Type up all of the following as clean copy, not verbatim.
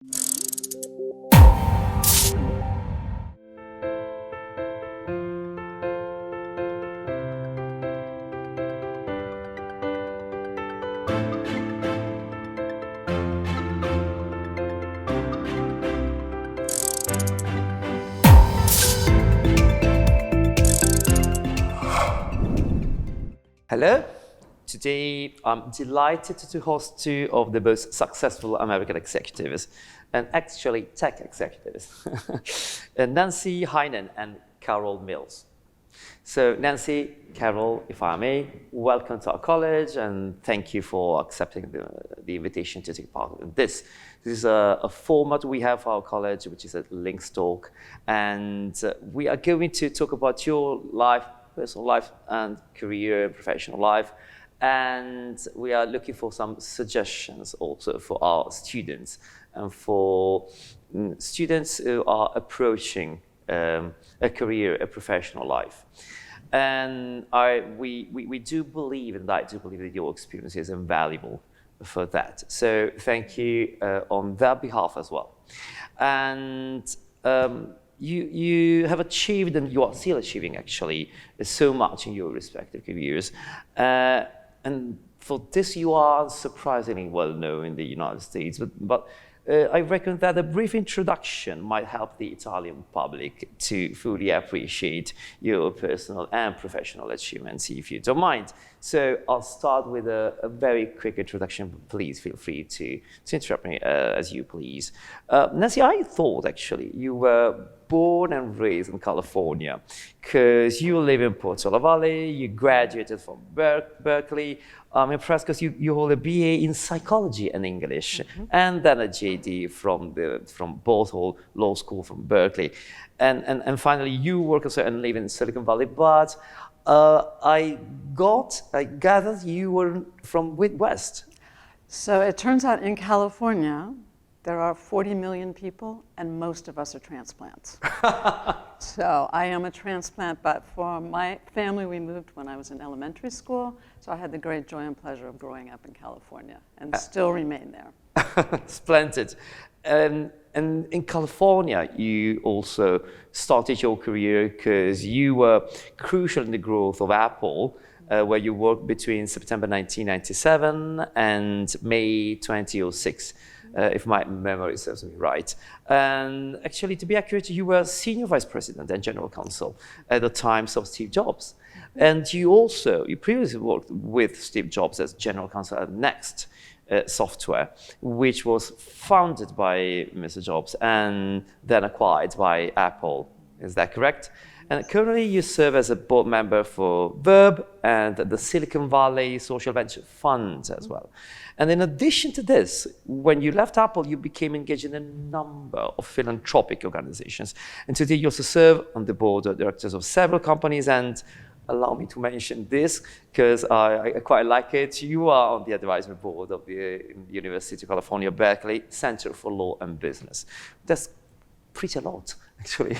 Hello. Today, I'm delighted to host two of the most successful American executives, and actually tech executives, Nancy Heinen and Carlo Mills. So Nancy, Carol, if I may, welcome to our college, and thank you for accepting the invitation to take part in this. This is a format we have for our college, which is a Links Talk, and we are going to talk about your life, personal life and career and professional life. And we are looking for some suggestions also for our students and for students who are approaching a career, a professional life. And we do believe, and I do believe that your experience is invaluable for that. So thank you on their behalf as well. And you have achieved, and you are still achieving actually, so much in your respective careers. And for this, you are surprisingly well known in the United States. But I reckon that a brief introduction might help the Italian public to fully appreciate your personal and professional achievements, if you don't mind. So I'll start with a very quick introduction. Please feel free to interrupt me as you please. Nancy, I thought actually you were born and raised in California because you live in Portola Valley, you graduated from Berkeley. I'm impressed because you hold a BA in psychology and English, and then a JD from Bothell Law School from Berkeley. And finally, you work also and live in Silicon Valley, but I gathered you were from Midwest. So it turns out in California, there are 40 million people, and most of us are transplants. So I am a transplant, but for my family, we moved when I was in elementary school. So I had the great joy and pleasure of growing up in California and still remain there. Splendid. And in California, you also started your career because you were crucial in the growth of Apple, where you worked between September 1997 and May 2006. If my memory serves me right. And actually, to be accurate, you were senior vice president and general counsel at the time of Steve Jobs. And you previously worked with Steve Jobs as general counsel at Next Software, which was founded by Mr. Jobs and then acquired by Apple. Is that correct? And currently you serve as a board member for Verb and the Silicon Valley Social Venture Fund as well. And in addition to this, when you left Apple, you became engaged in a number of philanthropic organizations. And today you also serve on the board of directors of several companies. And allow me to mention this, because I quite like it. You are on the advisory board of the University of California, Berkeley Center for Law and Business. That's pretty a lot, actually.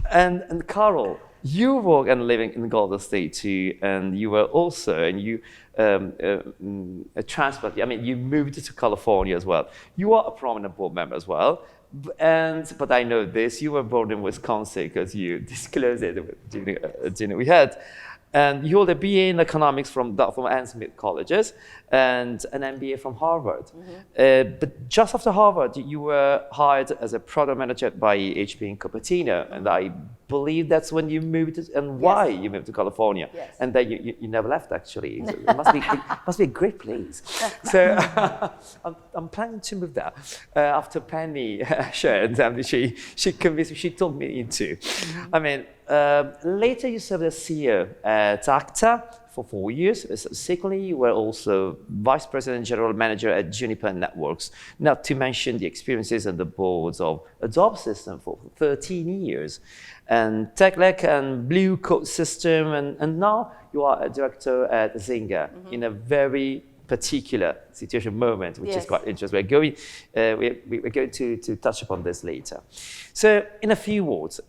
And Carol, you work and living in Golden State too, and you were also, and you a transplant. I mean, you moved to California as well. You are a prominent board member as well. But I know this, you were born in Wisconsin because you disclosed it during a dinner we had. And you hold a BA in economics from Dartmouth and Smith colleges and an MBA from Harvard. But just after Harvard, you were hired as a product manager by HP in Cupertino. And I believe that's when you moved, and why you moved to California. Yes. And then you never left, actually. So it must be a great place. So I'm planning to move there after Penny shared, and she convinced me, she told me into. I mean, later you served as CEO at Acta for 4 years. Secondly, you were also Vice President and General Manager at Juniper Networks, not to mention the experiences on the boards of Adobe System for 13 years, and TechLec and Blue Coat System, and now you are a director at Zynga in a very particular situation moment, which is quite interesting. We're going to touch upon this later. So in a few words,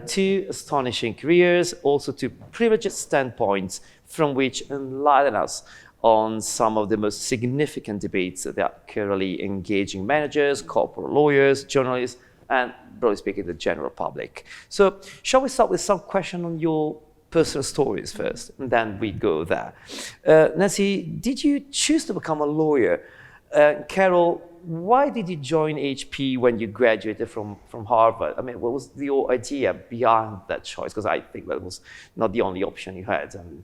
two astonishing careers, also two privileged standpoints from which enlighten us on some of the most significant debates that are currently engaging managers, corporate lawyers, journalists, and broadly speaking, the general public. So shall we start with some question on your personal stories first, and then we go there. Nancy, did you choose to become a lawyer? Carol, why did you join HP when you graduated from Harvard? I mean, what was your idea behind that choice? Because I think that was not the only option you had, and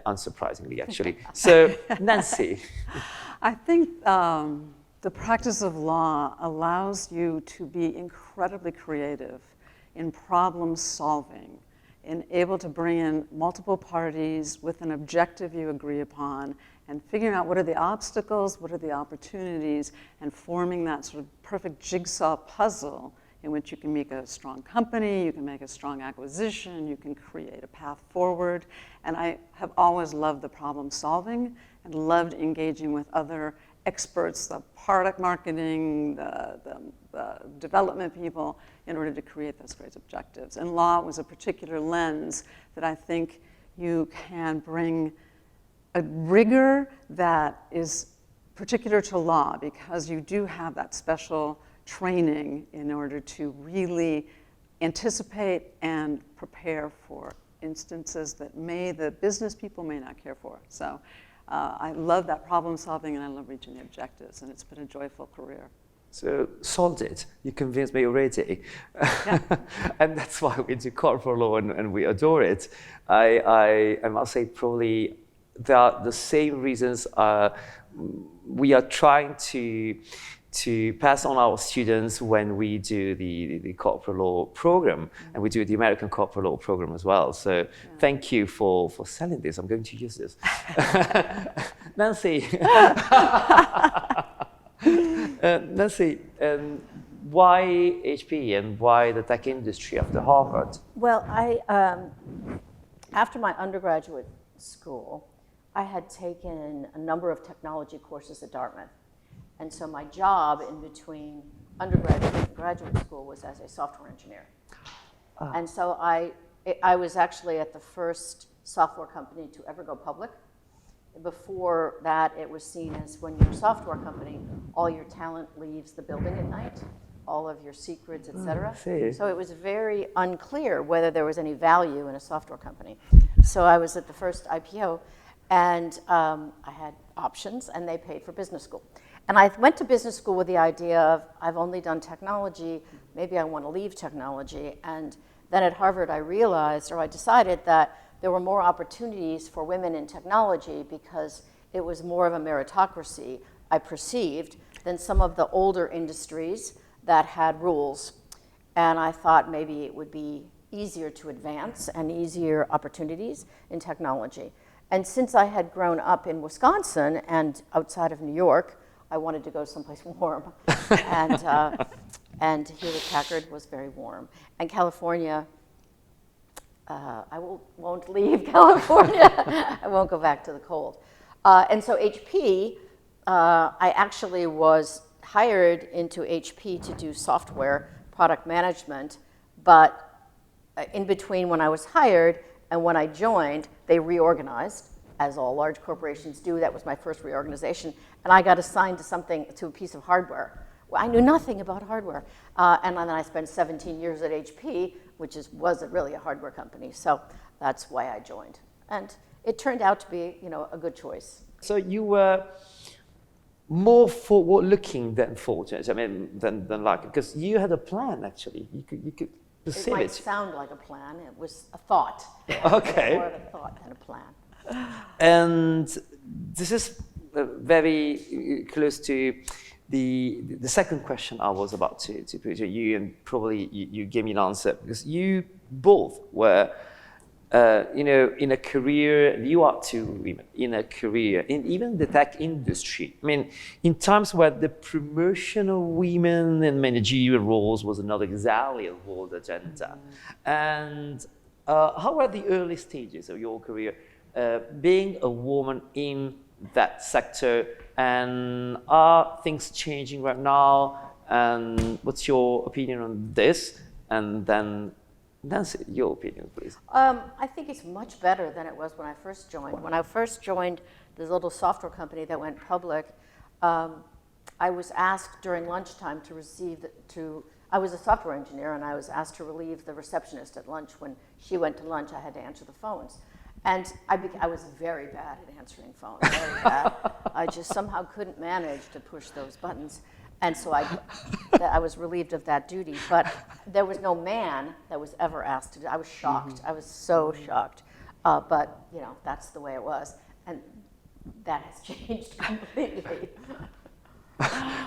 unsurprisingly, actually. So, Nancy. I think the practice of law allows you to be incredibly creative in problem solving, and able to bring in multiple parties with an objective you agree upon, and figuring out what are the obstacles, what are the opportunities, and forming that sort of perfect jigsaw puzzle in which you can make a strong company, you can make a strong acquisition, you can create a path forward. And I have always loved the problem solving and loved engaging with other experts, the product marketing, the development people, in order to create those great objectives. And law was a particular lens that I think you can bring a rigor that is particular to law, because you do have that special training in order to really anticipate and prepare for instances that the business people may not care for. So I love that problem solving, and I love reaching the objectives, and it's been a joyful career. So, solved it. You convinced me already. Yeah. And that's why we do corporate law, and we adore it. I must say, probably there are the same reasons we are trying to pass on our students when we do the corporate law program, and we do the American corporate law program as well. So thank you for selling this. I'm going to use this. Nancy. Nancy, why HP and why the tech industry after Harvard? Well, after my undergraduate school, I had taken a number of technology courses at Dartmouth. And so my job in between undergraduate and graduate school was as a software engineer. And so I was actually at the first software company to ever go public. Before that, it was seen as, when you're a software company, all your talent leaves the building at night, all of your secrets, et cetera. So it was very unclear whether there was any value in a software company. So I was at the first IPO, and I had options, and they paid for business school. And I went to business school with the idea of, I've only done technology, maybe I want to leave technology. And then at Harvard, I decided that there were more opportunities for women in technology because it was more of a meritocracy, I perceived, than some of the older industries that had rules. And I thought maybe it would be easier to advance and easier opportunities in technology. And since I had grown up in Wisconsin and outside of New York, I wanted to go someplace warm. And Hewlett-Packard was very warm. And California, I won't leave California. I won't go back to the cold. And so HP, I actually was hired into HP to do software product management, but in between when I was hired and when I joined, they reorganized, as all large corporations do. That was my first reorganization, and I got assigned to a piece of hardware. Well, I knew nothing about hardware, and then I spent 17 years at HP, which was really a hardware company. So that's why I joined, and it turned out to be, a good choice. So you were more forward-looking than fortunate. I mean, than like, because you had a plan actually. You could perceive it. Might sound like a plan. It was a thought. Okay. More of a thought than a plan. And this is very close to the second question I was about to put to you, and probably you gave me an answer, because you both were, in a career, you are two women in a career, in even the tech industry. I mean, in times where the promotion of women in managerial roles was not exactly on the agenda. And how were the early stages of your career? Being a woman in that sector, and are things changing right now? And what's your opinion on this? And then Nancy, your opinion, please. I think it's much better than it was when I first joined. When I first joined this little software company that went public, I was asked during lunchtime I was a software engineer, and I was asked to relieve the receptionist at lunch. When she went to lunch, I had to answer the phones. And I was very bad at answering phones, very bad. I just somehow couldn't manage to push those buttons. And so I was relieved of that duty. But there was no man that was ever asked to do it. I was shocked. I was so shocked. But, that's the way it was. And that has changed completely.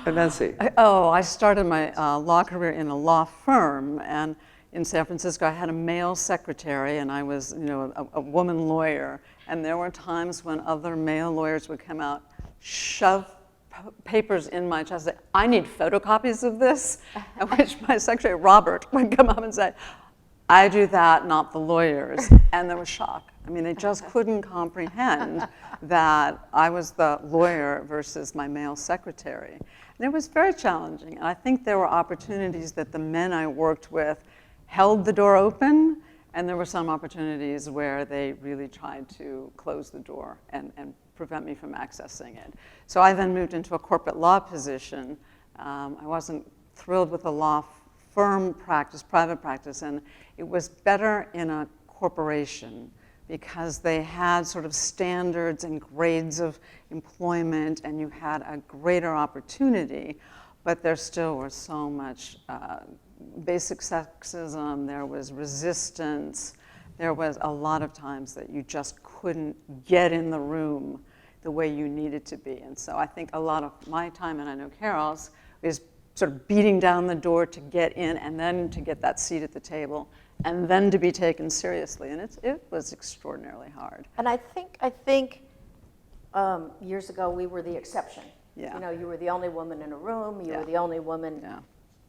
And Nancy? I started my law career in a law firm, and in San Francisco, I had a male secretary, and I was, a woman lawyer. And there were times when other male lawyers would come out, shove papers in my chest, say, I need photocopies of this, at which my secretary, Robert, would come up and say, I do that, not the lawyers. And there was shock. I mean, they just couldn't comprehend that I was the lawyer versus my male secretary. And it was very challenging. And I think there were opportunities that the men I worked with held the door open, and there were some opportunities where they really tried to close the door and prevent me from accessing it. So I then moved into a corporate law position. I wasn't thrilled with the law firm practice, private practice, and it was better in a corporation because they had sort of standards and grades of employment, and you had a greater opportunity, but there still was so much basic sexism, there was resistance, there was a lot of times that you just couldn't get in the room the way you needed to be. And so I think a lot of my time, and I know Carol's, is sort of beating down the door to get in and then to get that seat at the table and then to be taken seriously. And it was extraordinarily hard. And I think years ago we were the exception. Yeah. You were the only woman in a room, you Yeah. were the only woman, Yeah.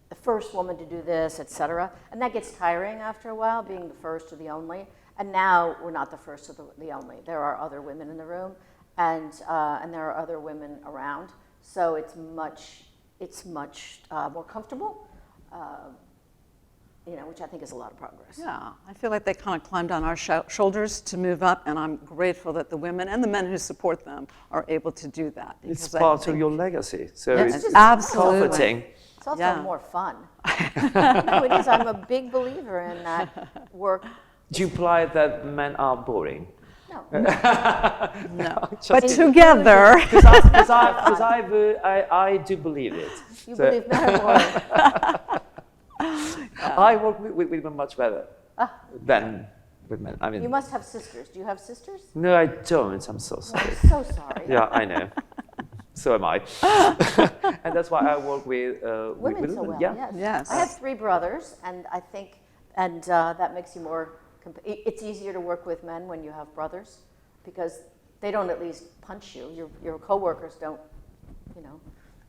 the first woman to do this, et cetera. And that gets tiring after a while, being the first or the only. And now we're not the first or the only. There are other women in the room, and there are other women around. So it's much more comfortable, which I think is a lot of progress. Yeah, I feel like they kind of climbed on our shoulders to move up, and I'm grateful that the women and the men who support them are able to do that. It's part of your legacy, so it's absolutely comforting. It's also more fun. No, it is. I'm a big believer in that work. Do you imply that men are boring? No. No, but together. Because I do believe it. You believe men are boring. I work with women much better than with men. I mean, You must have sisters. Do you have sisters? no, I don't. I'm so sorry. I'm so sorry. Yeah, I know. So am I. And that's why I work with Women so women. well, Yeah. yes. Yes. I have 3 brothers, and I think, that makes you more, it's easier to work with men when you have brothers, because they don't at least punch you. Your coworkers don't,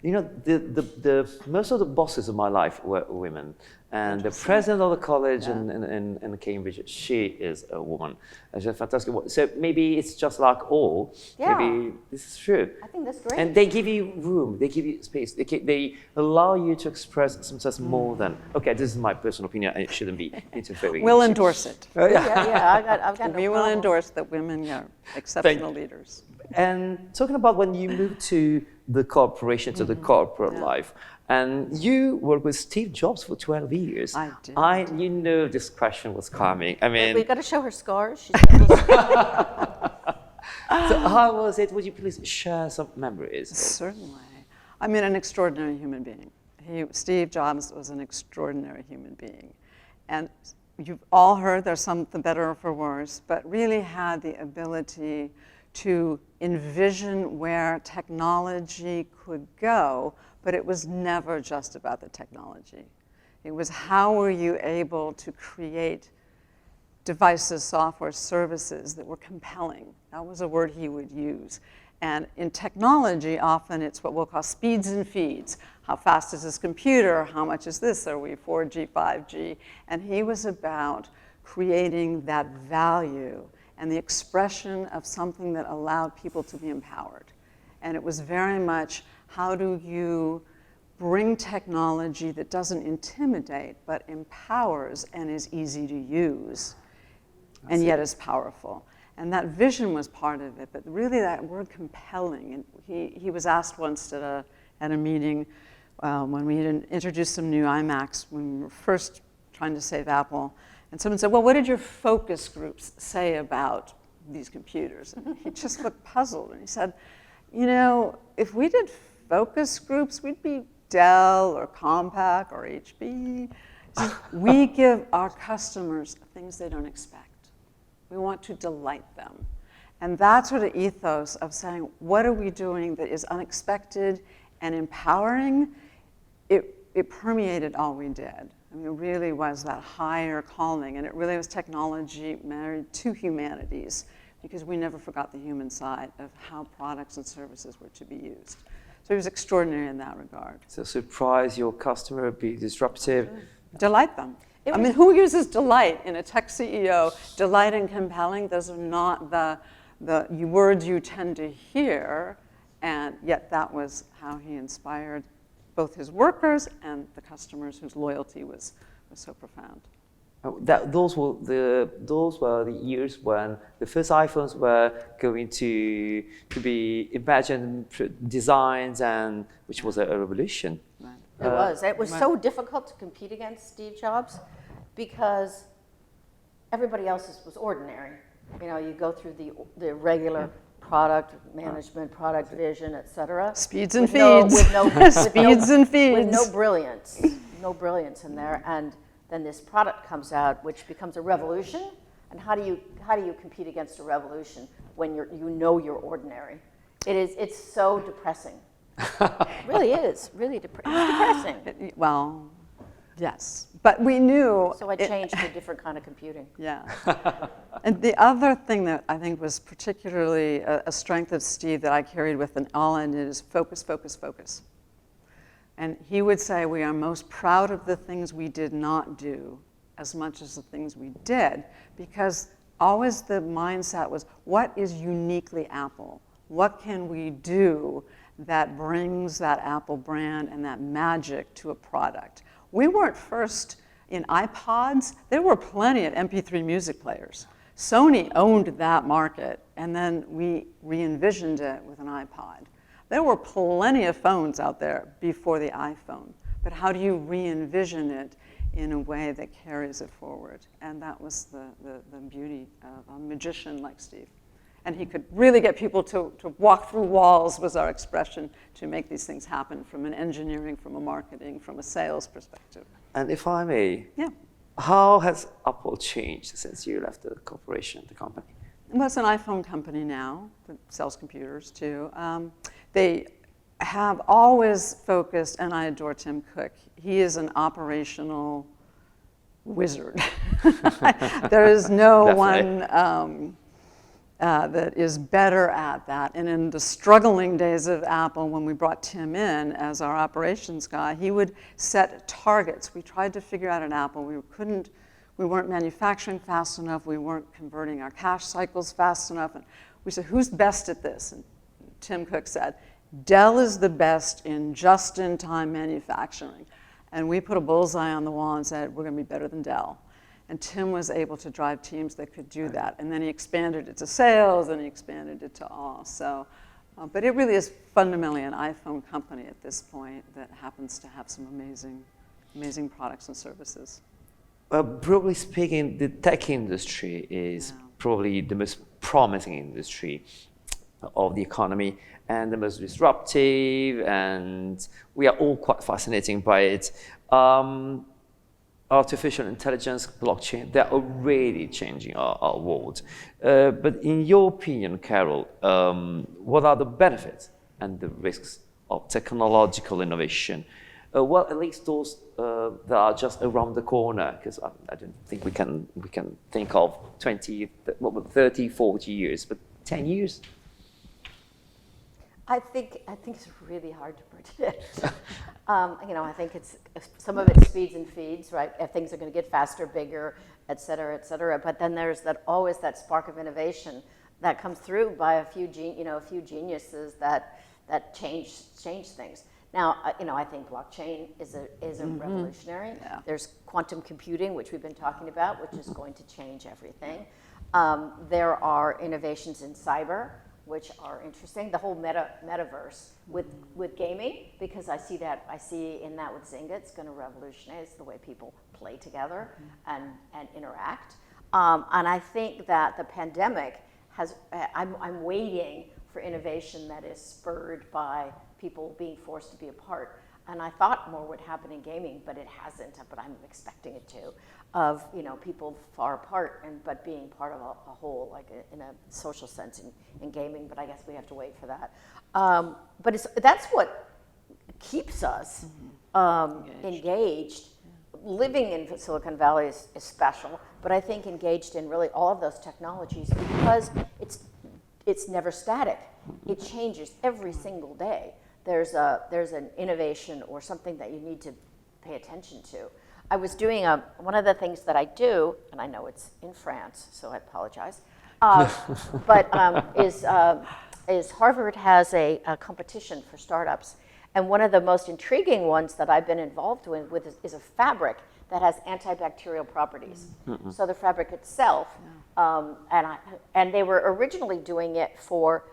The most of the bosses of my life were women, and the president of the college in Cambridge, she is a woman. She's a fantastic woman. So maybe it's just like all. Yeah. Maybe this is true. I think that's great. And they give you room. They give you space. They allow you to express sometimes more than. Okay, this is my personal opinion. I shouldn't be interfering. We'll endorse it. I've got no We will problem. endorse that women are exceptional leaders. And talking about when you moved to the corporation, to the corporate life, and you worked with Steve Jobs for 12 years. I did. You know this question was coming. I mean, We've got to show her scars. She's got those- so how was it? Would you please share some memories? Certainly. I mean, an extraordinary human being. Steve Jobs was an extraordinary human being. And you've all heard there's something better or for worse, but really had the ability to envision where technology could go, but it was never just about the technology. It was how were you able to create devices, software, services that were compelling. That was a word he would use. And in technology, often it's what we'll call speeds and feeds. How fast is this computer? How much is this? Are we 4G, 5G? And he was about creating that value and the expression of something that allowed people to be empowered. And it was very much, how do you bring technology that doesn't intimidate, but empowers and is easy to use, and yet is powerful. And that vision was part of it, but really that word compelling. And he was asked once at a meeting when we had introduced some new iMacs when we were first trying to save Apple. And someone said, well, what did your focus groups say about these computers? And he just looked puzzled. And he said, you know, if we did focus groups, we'd be Dell or Compaq or HP. We give our customers things they don't expect. We want to delight them. And that sort of ethos of saying, what are we doing that is unexpected and empowering? It permeated all we did. I mean, it really was that higher calling, and it really was technology married to humanities, because we never forgot the human side of how products and services were to be used. So it was extraordinary in that regard. So surprise your customer, be disruptive. Delight them. I mean, who uses delight in a tech CEO? Delight and compelling, those are not the words you tend to hear, and yet that was how he inspired both his workers and the customers whose loyalty was so profound. Those were the years when the first iPhones were going to be imagined designs, and which was a revolution. Right. It was. It was so difficult to compete against Steve Jobs because everybody else's was ordinary. You know, you go through the regular product management, product vision, et cetera. Speeds and feeds. With no brilliance. No brilliance in there. And then this product comes out, which becomes a revolution. And how do you compete against a revolution when you're ordinary? It's so depressing. It really is. Really depressing. Well, yes. But we knew. So I changed to a different kind of computing. Yeah. And the other thing that I think was particularly a strength of Steve that I carried with and all in is focus, focus, focus. And he would say, we are most proud of the things we did not do as much as the things we did, because always the mindset was, what is uniquely Apple? What can we do that brings that Apple brand and that magic to a product? We weren't first in iPods. There were plenty of MP3 music players. Sony owned that market, and then we re-envisioned it with an iPod. There were plenty of phones out there before the iPhone, but how do you re-envision it in a way that carries it forward? And that was the beauty of a magician like Steve. And he could really get people to walk through walls, was our expression, to make these things happen from an engineering, from a marketing, from a sales perspective. And if I may, Yeah. how has Apple changed since you left the corporation, the company? Well, it's an iPhone company now that sells computers too. They have always focused, and I adore Tim Cook. He is an operational wizard. There is no one that is better at that. And in the struggling days of Apple, when we brought Tim in as our operations guy, he would set targets. We tried to figure out at Apple, we weren't manufacturing fast enough, we weren't converting our cash cycles fast enough. And we said, who's best at this? And Tim Cook said, Dell is the best in just-in-time manufacturing. And we put a bullseye on the wall and said, we're gonna be better than Dell. And Tim was able to drive teams that could do that. And then he expanded it to sales, and he expanded it to all. So, but it really is fundamentally an iPhone company at this point that happens to have some amazing products and services. Broadly speaking, the tech industry is probably the most promising industry of the economy and the most disruptive, and we are all quite fascinated by it. Artificial intelligence, blockchain, they're already changing our world. But in your opinion, Carol, what are the benefits and the risks of technological innovation? Well, at least those that are just around the corner, because I don't think we can think of 20, 30, 40 years, but 10 years? I think it's really hard to predict. I think it's some of it speeds and feeds, right? Things are going to get faster, bigger, et cetera, et cetera. But then there's always that spark of innovation that comes through by a few geniuses that change things. Now, I think blockchain is a revolutionary. Yeah. There's quantum computing, which we've been talking about, which is going to change everything. There are innovations in cyber, which are interesting. The whole metaverse with gaming, because I see in that with Zynga, it's going to revolutionize the way people play together and interact. And I think that the pandemic I'm waiting for innovation that is spurred by people being forced to be apart. And I thought more would happen in gaming, but it hasn't, but I'm expecting it to, of people far apart but being part of a whole, like in a social sense in gaming, but I guess we have to wait for that. But that's what keeps us engaged. Living in Silicon Valley is special, but I think engaged in really all of those technologies because it's never static. It changes every single day. There's an innovation or something that you need to pay attention to. I was doing one of the things that I do, and I know it's in France, so I apologize, is Harvard has a competition for startups. And one of the most intriguing ones that I've been involved with is a fabric that has antibacterial properties. So the fabric itself, and they were originally doing it for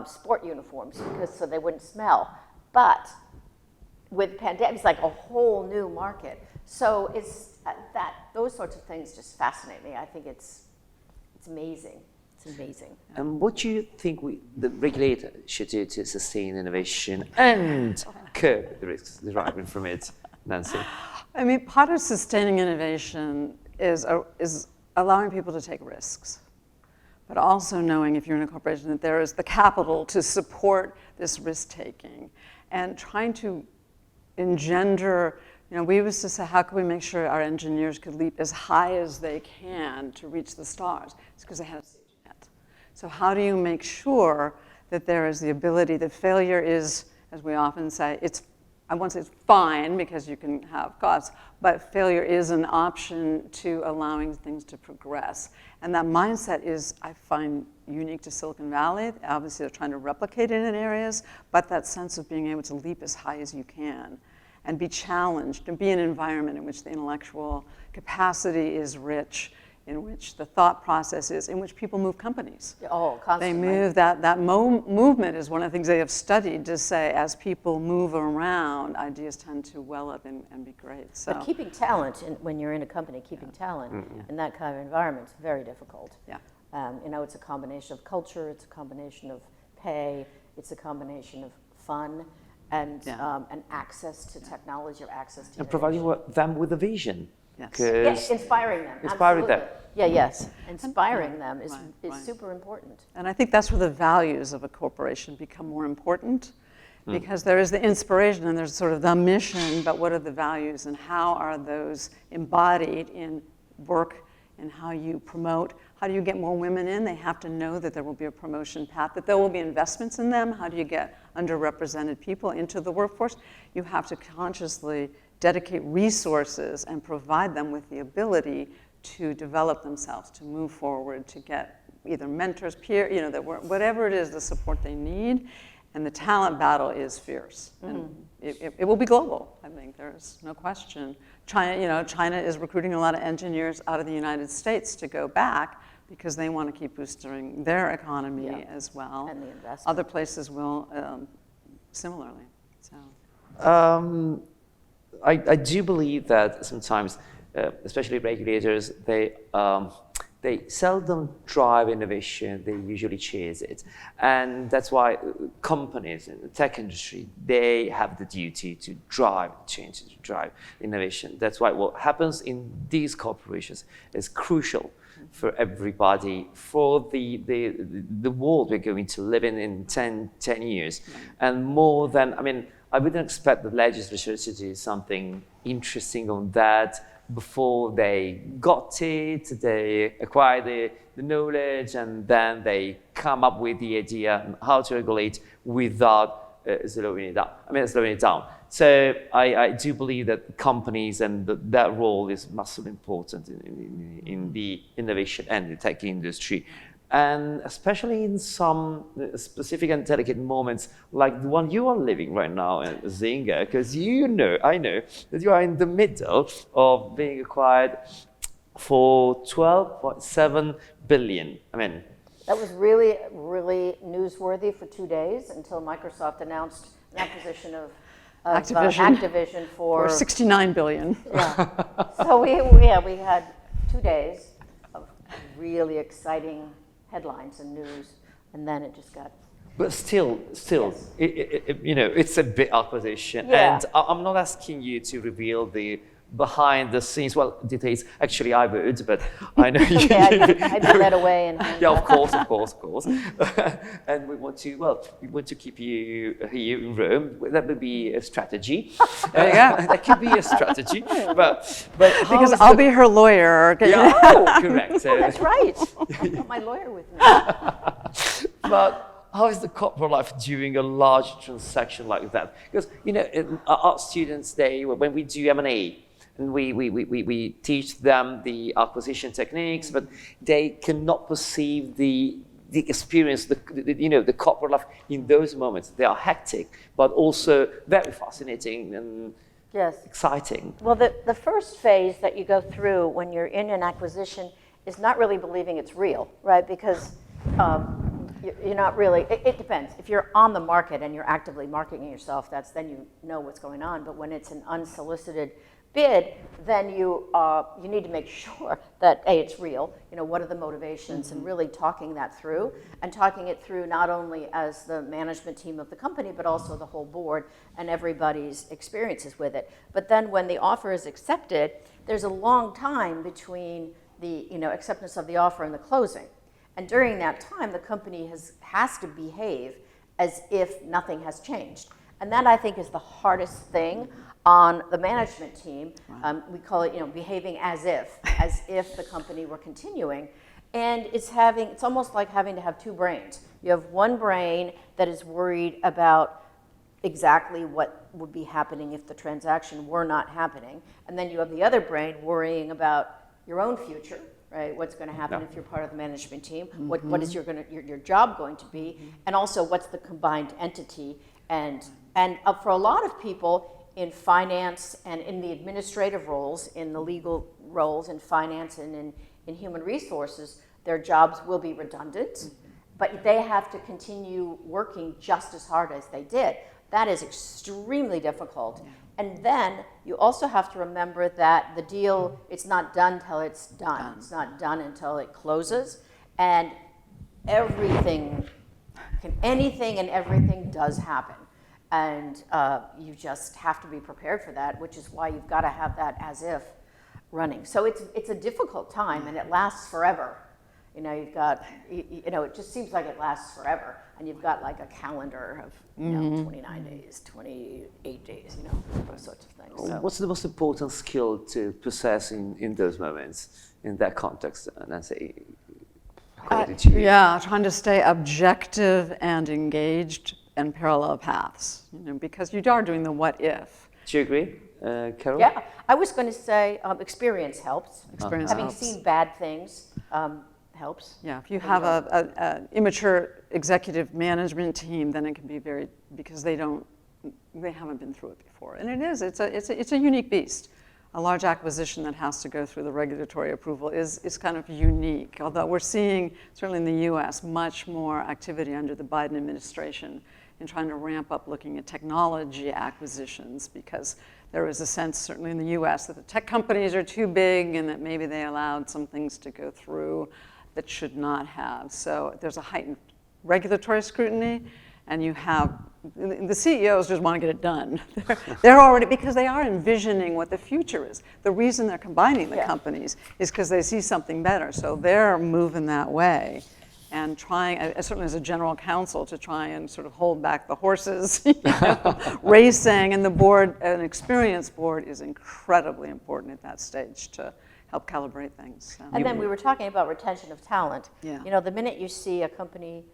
sport uniforms so they wouldn't smell. But with pandemic, it's like a whole new market. So it's those sorts of things just fascinate me. I think it's amazing. It's amazing. And what do you think the regulator should do to sustain innovation and curb the risks deriving from it, Nancy? I mean, part of sustaining innovation is allowing people to take risks, but also knowing if you're in a corporation that there is the capital to support this risk-taking and trying to engender, we used to say, how can we make sure our engineers could leap as high as they can to reach the stars? It's because they had a safety net. So how do you make sure that there is the ability that failure is, as we often say, I won't say it's fine because you can have costs, but failure is an option to allowing things to progress. And that mindset is, I find, unique to Silicon Valley. Obviously, they're trying to replicate it in areas, but that sense of being able to leap as high as you can and be challenged and be in an environment in which the intellectual capacity is rich, in which the thought process is, in which people move companies. Oh, constantly. They move, that movement is one of the things they have studied to say, as people move around, ideas tend to well up and be great. So. But keeping talent, when you're in a company, keeping talent in that kind of environment is very difficult. Yeah. It's a combination of culture, it's a combination of pay, it's a combination of fun, and access to technology or access to and providing them with a vision. Yes, inspiring them. Inspiring them. Yeah, yes. Inspiring them is super important. And I think that's where the values of a corporation become more important because there is the inspiration and there's sort of the mission, but what are the values and how are those embodied in work and how you promote? How do you get more women in? They have to know that there will be a promotion path, that there will be investments in them. How do you get underrepresented people into the workforce? You have to consciously dedicate resources and provide them with the ability to develop themselves, to move forward, to get either mentors, peer, whatever it is, the support they need. And the talent battle is fierce. And it will be global, I think, there's no question. China is recruiting a lot of engineers out of the United States to go back because they want to keep boosting their economy as well. And the investment. Other places will similarly. So. I do believe that sometimes, especially regulators, they seldom drive innovation, they usually chase it. And that's why companies in the tech industry, they have the duty to drive change, to drive innovation. That's why what happens in these corporations is crucial for everybody, for the world we're going to live in 10 years. And more than, I wouldn't expect the legislature to do something interesting on that before they got it, they acquire the knowledge, and then they come up with the idea on how to regulate without slowing it down. So I do believe that companies and that role is massively important in the innovation and the tech industry. And especially in some specific and delicate moments, like the one you are living right now, Zinga, because I know that you are in the middle of being acquired for 12.7 billion. I mean, that was really, really newsworthy for 2 days until Microsoft announced an acquisition of Activision for 69 billion. Yeah. So we had 2 days of really exciting headlines and news, and then it just got. But still, Yes. It's a big acquisition, Yeah. and I'm not asking you to reveal the behind the scenes, details. Actually, I would, but I know you. Okay, I do that away and. Yeah, of course. And we want to keep you here in Rome. That would be a strategy. There you go. That could be a strategy, but Because I'll be her lawyer. Yeah, correct. That's right. I got my lawyer with me. But how is the corporate life during a large transaction like that? Because our students, when we do M&A, and we teach them the acquisition techniques, but they cannot perceive the experience, the corporate life in those moments. They are hectic, but also very fascinating and exciting. Well, the first phase that you go through when you're in an acquisition is not really believing it's real, right? Because you're not really, it depends. If you're on the market and you're actively marketing yourself, then you know what's going on. But when it's an unsolicited bid, then you need to make sure that it's real. What are the motivations, and really talking that through, and talking it through not only as the management team of the company, but also the whole board and everybody's experiences with it. But then when the offer is accepted, there's a long time between the acceptance of the offer and the closing. And during that time, the company has to behave as if nothing has changed. And that, I think, is the hardest thing on the management team. We call it, behaving as if the company were continuing. And it's almost like having to have two brains. You have one brain that is worried about exactly what would be happening if the transaction were not happening. And then you have the other brain worrying about your own future, right? What's going to happen if you're part of the management team? What is your job going to be? And also, what's the combined entity? And for a lot of people in finance and in the administrative roles, in the legal roles in finance and in human resources, their jobs will be redundant, but they have to continue working just as hard as they did. That is extremely difficult. And then you also have to remember that the deal, it's not done till it's done. It's not done until it closes. And anything and everything does happen. And you just have to be prepared for that, which is why you've got to have that as if running. So it's a difficult time, and it lasts forever. You've got, it just seems like it lasts forever. And you've got like a calendar of 29 days, 28 days, those sorts of things. So. What's the most important skill to possess in those moments, in that context, Nancy? Trying to stay objective and engaged and parallel paths, because you are doing the what if. Do you agree, Carol? Yeah, I was going to say experience helps. Having helps. seen bad things helps. Yeah, if you have an immature executive management team, then it can be because they haven't been through it before. And it's a unique beast. A large acquisition that has to go through the regulatory approval is kind of unique, although we're seeing, certainly in the US, much more activity under the Biden administration in trying to ramp up looking at technology acquisitions, because there was a sense, certainly in the US, that the tech companies are too big and that maybe they allowed some things to go through that should not have. So there's a heightened regulatory scrutiny, and you have, the CEOs just want to get it done. They're already, because they are envisioning what the future is. The reason they're combining the companies is because they see something better. So they're moving that way and trying, certainly as a general counsel, to try and sort of hold back the horses, racing. And the board, an experienced board, is incredibly important at that stage to help calibrate things. So. And then we were talking about retention of talent. Yeah. The minute you see a company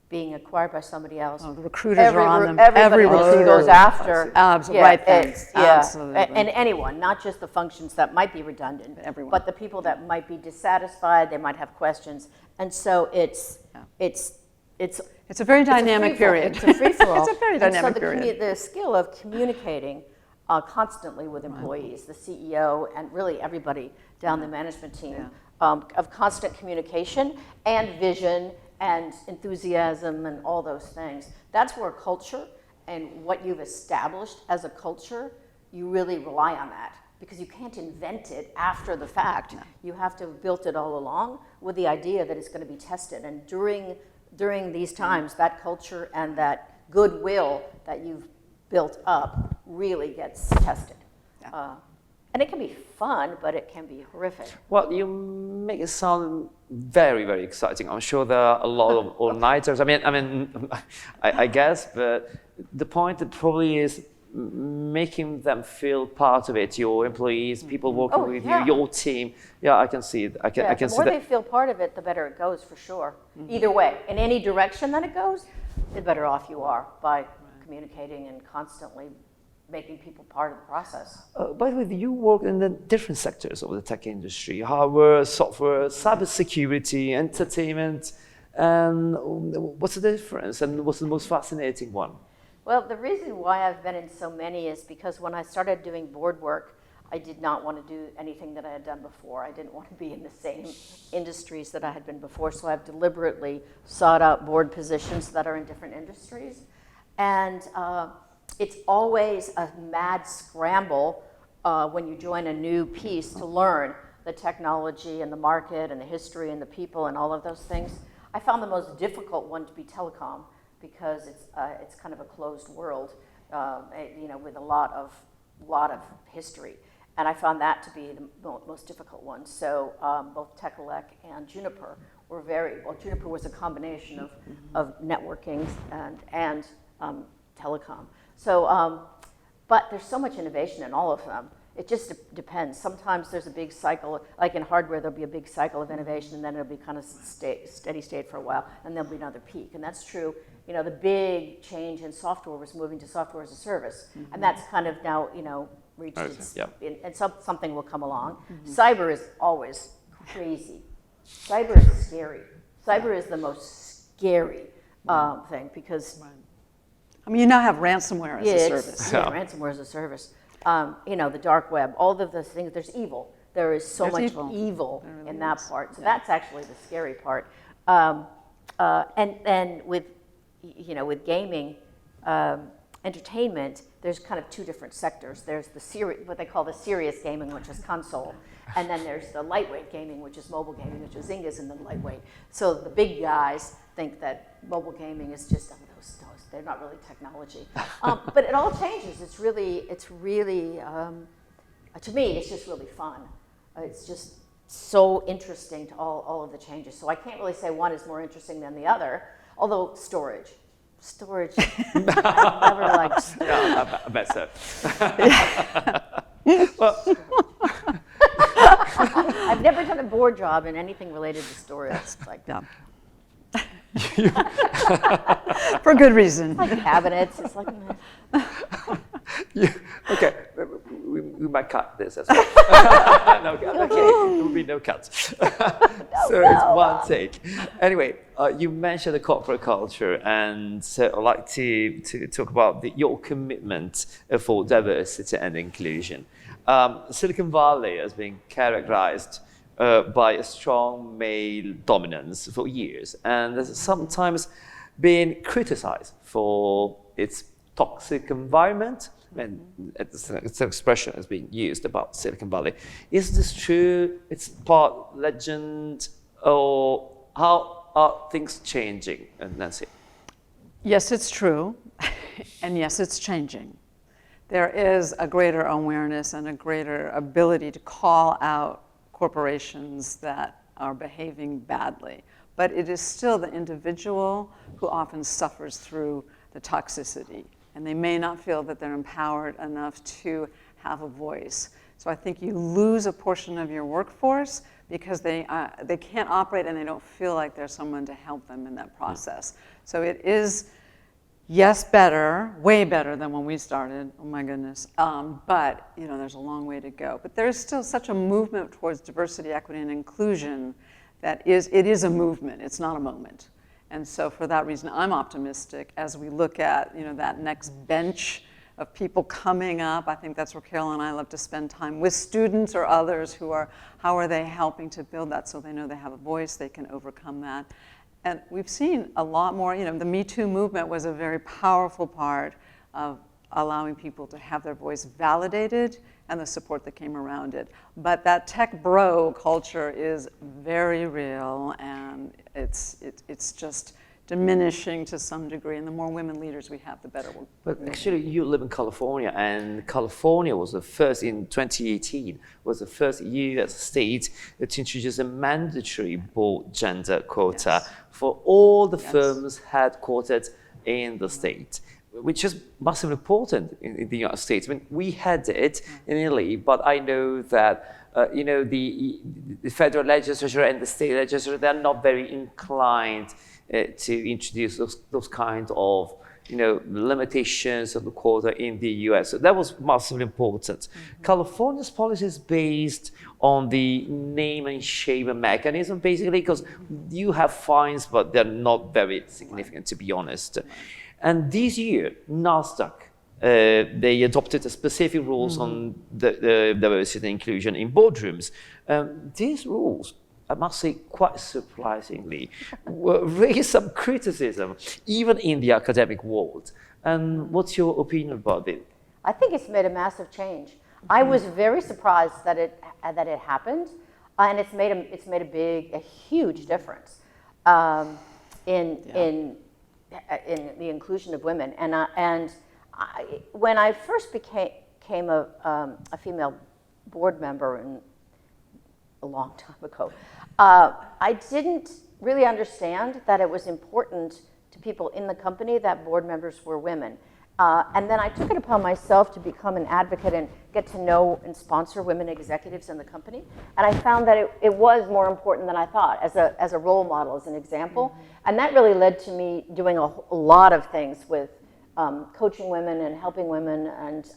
being acquired by somebody else. Oh, the recruiters are on them. Every Every recruiter recruiter goes after. right things. Yeah, Absolutely. and anyone, not just the functions that might be redundant, everyone. but the people that might be dissatisfied, they might have questions, and so it's a very dynamic period. It's a free-for-all. It's a very dynamic period. The skill of communicating constantly with employees, the CEO, and really everybody down the management team, of constant communication and vision and enthusiasm and all those things. That's where culture and what you've established as a culture, you really rely on that, because you can't invent it after the fact. No. You have to have built it all along with the idea that it's going to be tested. And during these times, that culture and that goodwill that you've built up really gets tested. Yeah. And it can be fun, but it can be horrific. Well, you make it sound very, very exciting. I'm sure there are a lot of all-nighters. I guess, but the point that probably is making them feel part of it, your employees, people working with you, your team. Yeah, I can see it. I can see that. The more they feel part of it, the better it goes, for sure. Mm-hmm. Either way, in any direction that it goes, the better off you are by communicating and constantly making people part of the process. By the way, you work in the different sectors of the tech industry: hardware, software, cybersecurity, entertainment. And what's the difference? And what's the most fascinating one? Well, the reason why I've been in so many is because when I started doing board work, I did not want to do anything that I had done before. I didn't want to be in the same industries that I had been before, so I've deliberately sought out board positions that are in different industries. And it's always a mad scramble when you join a new piece to learn the technology and the market and the history and the people and all of those things. I found the most difficult one to be telecom, because it's kind of a closed world, with a lot of history, and I found that to be the most difficult one. So both Tekelec and Juniper were Juniper was a combination of networking and telecom. So, but there's so much innovation in all of them. It just depends. Sometimes there's a big cycle, like in hardware, there'll be a big cycle of innovation, and then it'll be kind of steady state for a while, and there'll be another peak. And that's true. The big change in software was moving to software as a service, and that's kind of now, reached its, and something will come along. Cyber is always crazy. Cyber is scary. Cyber is the most scary thing, because you now have ransomware as a service. Ransomware as a service. The dark web, all of those things. There's evil. There is so much evil really in that part. So that's actually the scary part. And with gaming, entertainment, there's kind of two different sectors. There's what they call the serious gaming, which is console, and then there's the lightweight gaming, which is mobile gaming, which is Zynga's in the lightweight. So the big guys think that mobile gaming is just they're not really technology, but it all changes. It's really to me, it's just really fun. It's just so interesting to all of the changes. So I can't really say one is more interesting than the other. Although storage, I've never liked storage. Yeah, I bet so. I've never done a board job in anything related to storage. It's like, for good reason. It's like cabinets. It's like. Okay, we might cut this as well. No, okay, there will be no cuts. It's one take. Anyway, you mentioned the corporate culture, and so I'd like to talk about your commitment for diversity and inclusion. Silicon Valley has been characterized by a strong male dominance for years, and has sometimes been criticized for its toxic environment. And it's an expression that's being used about Silicon Valley. Is this true? It's part legend, or how are things changing, Nancy? Yes, it's true, and yes, it's changing. There is a greater awareness and a greater ability to call out corporations that are behaving badly, but it is still the individual who often suffers through the toxicity. And they may not feel that they're empowered enough to have a voice. So I think you lose a portion of your workforce because they can't operate and they don't feel like there's someone to help them in that process. So it is, yes, better, way better than when we started, oh my goodness. But there's a long way to go. But there's still such a movement towards diversity, equity, and inclusion that it is a movement, it's not a moment. And so for that reason, I'm optimistic as we look at that next bench of people coming up. I think that's where Carol and I love to spend time with students or others how are they helping to build that so they know they have a voice, they can overcome that. And we've seen a lot more, the Me Too movement was a very powerful part of allowing people to have their voice validated and the support that came around it. But that tech bro culture is very real, and it's just diminishing to some degree, and the more women leaders we have, the better we'll. But actually, you live in California, and California was the first, in 2018, was the first US state to introduce a mandatory board gender quota for all the firms headquartered in the state, which is massively important in the United States. I mean, we had it in Italy, but I know that the federal legislature and the state legislature, they're not very inclined to introduce those kind of limitations of the quota in the US. So that was massively important. California's policy is based on the name and shame mechanism, basically, because you have fines, but they're not very significant, to be honest. And this year, NASDAQ, they adopted a specific rules on the diversity and inclusion in boardrooms. These rules, I must say, quite surprisingly, raised some criticism, even in the academic world. And what's your opinion about it? I think it's made a massive change. I was very surprised that it happened, and it's made a huge difference in the inclusion of women. And when I first became a female board member a long time ago, I didn't really understand that it was important to people in the company that board members were women. And then I took it upon myself to become an advocate and get to know and sponsor women executives in the company. And I found that it was more important than I thought as a role model, as an example. And that really led to me doing a lot of things with coaching women and helping women and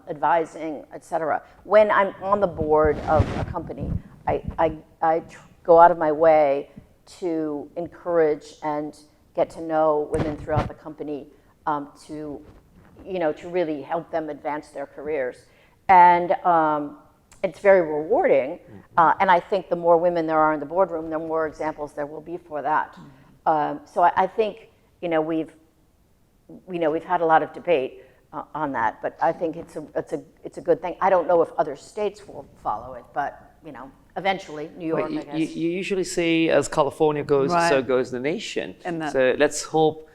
advising, et cetera. When I'm on the board of a company, I go out of my way to encourage and get to know women throughout the company to really help them advance their careers. And it's very rewarding. And I think the more women there are in the boardroom, the more examples there will be for that. So I think we've had a lot of debate on that, but I think it's a good thing. I don't know if other states will follow it, but eventually, New York, I guess. You usually say, as California goes, so goes the nation. So let's hope.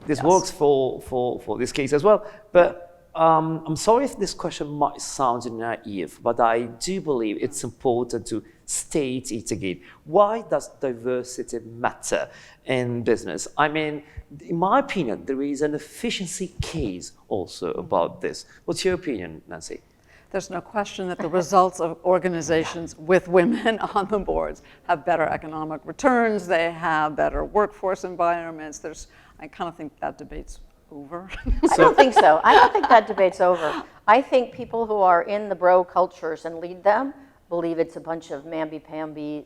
This works for this case as well. But I'm sorry if this question might sound naive, but I do believe it's important to state it again. Why does diversity matter in business? I mean, in my opinion, there is an efficiency case also about this. What's your opinion, Nancy? There's no question that the results of organizations with women on the boards have better economic returns, they have better workforce environments. I kind of think that debate's over. I don't think so. I don't think that debate's over. I think people who are in the bro cultures and lead them believe it's a bunch of mamby-pamby,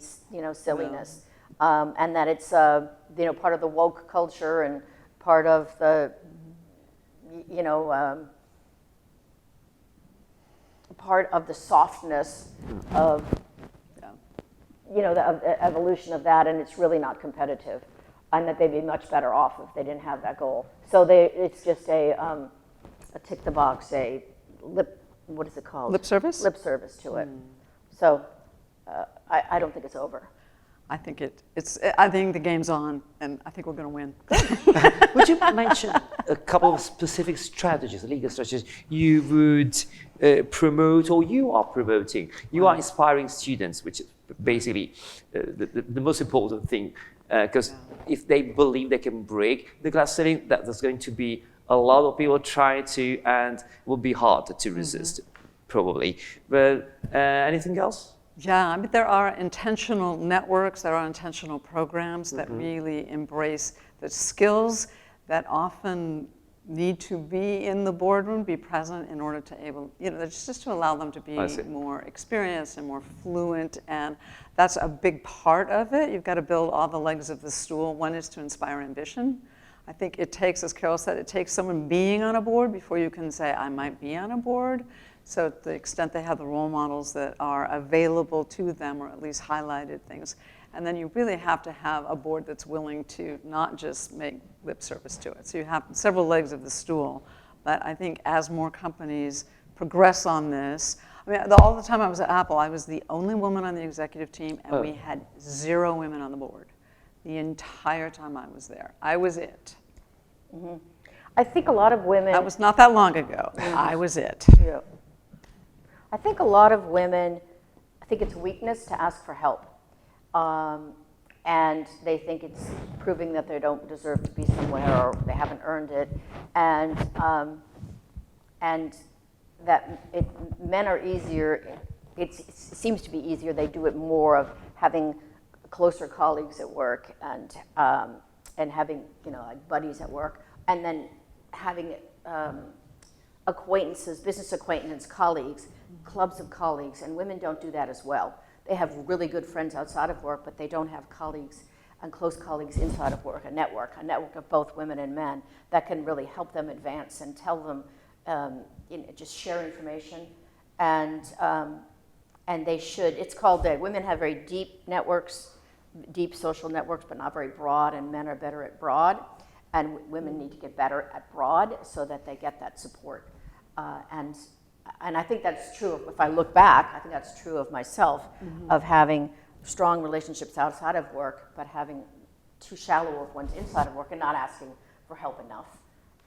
silliness, and that it's part of the woke culture and part of the part of the softness of the evolution of that, and it's really not competitive, and that they'd be much better off if they didn't have that goal. So it's just a tick the box, what is it called? Lip service? Lip service to it. So I don't think it's over. I think I think the game's on, and I think we're going to win. Would you mention a couple of specific strategies, legal strategies, you would promote or you are promoting? You are inspiring students, which is basically the most important thing, because if they believe they can break the glass ceiling, there's going to be a lot of people trying to, and it will be hard to resist. probably. But anything else? Yeah, I mean, there are intentional networks, there are intentional programs that really embrace the skills that often need to be in the boardroom, be present in order to just to allow them to be more experienced and more fluent. And that's a big part of it. You've got to build all the legs of the stool. One is to inspire ambition. I think it takes, as Carol said, it takes someone being on a board before you can say, I might be on a board. So to the extent they have the role models that are available to them, or at least highlighted things. And then you really have to have a board that's willing to not just make lip service to it. So you have several legs of the stool. But I think as more companies progress on this, I mean, all the time I was at Apple, I was the only woman on the executive team, and we had 0 women on the board. The entire time I was there. I was it. Mm-hmm. I think a lot of women... That was not that long ago. I was it. Yeah. I think a lot of women, I think it's a weakness to ask for help. And they think it's proving that they don't deserve to be somewhere or they haven't earned it. And that men are easier, it seems to be easier, they do it more of having closer colleagues at work and having, like buddies at work, and then having acquaintances, business acquaintances, colleagues, clubs of colleagues, and women don't do that as well. They have really good friends outside of work, but they don't have colleagues and close colleagues inside of work, a network of both women and men that can really help them advance and tell them, just share information. And they should, it's called, women have very deep networks, deep social networks, but not very broad, and men are better at broad. And women need to get better at broad so that they get that support. And I think that's true, if I look back, I think that's true of myself, of having strong relationships outside of work, but having too shallow of ones inside of work and not asking for help enough.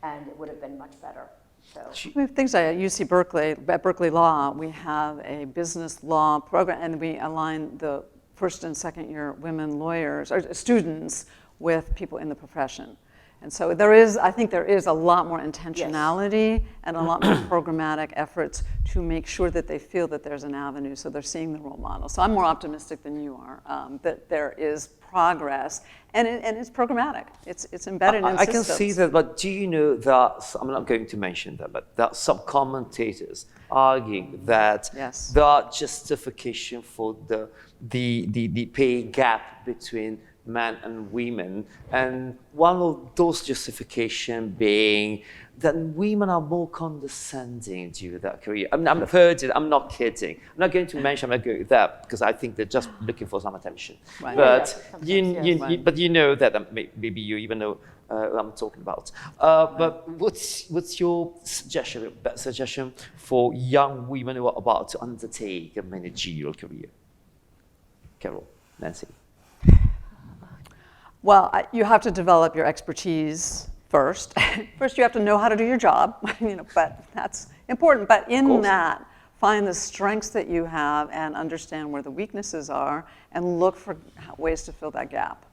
And it would have been much better. So. We have things like at UC Berkeley, at Berkeley Law, we have a business law program, and we align the first and second year women lawyers, or students, with people in the profession. And so I think there is a lot more intentionality and a lot more programmatic efforts to make sure that they feel that there's an avenue, so they're seeing the role model. So I'm more optimistic than you are, that there is progress, and it's programmatic. It's embedded in systems. I can see that, but do you know that, I'm not going to mention them, but that some commentators arguing that the justification for the pay gap between men and women, and one of those justifications being that women are more condescending during that career. I mean, I've heard it, I'm not kidding. I'm not going to mention, I'm not going with that, because I think they're just looking for some attention. Right. But, but you know that, maybe you even know what I'm talking about. But what's your suggestion for young women who are about to undertake a managerial career? Carol, Nancy. Well, you have to develop your expertise first. First, you have to know how to do your job, but that's important. But in that, find the strengths that you have and understand where the weaknesses are and look for ways to fill that gap.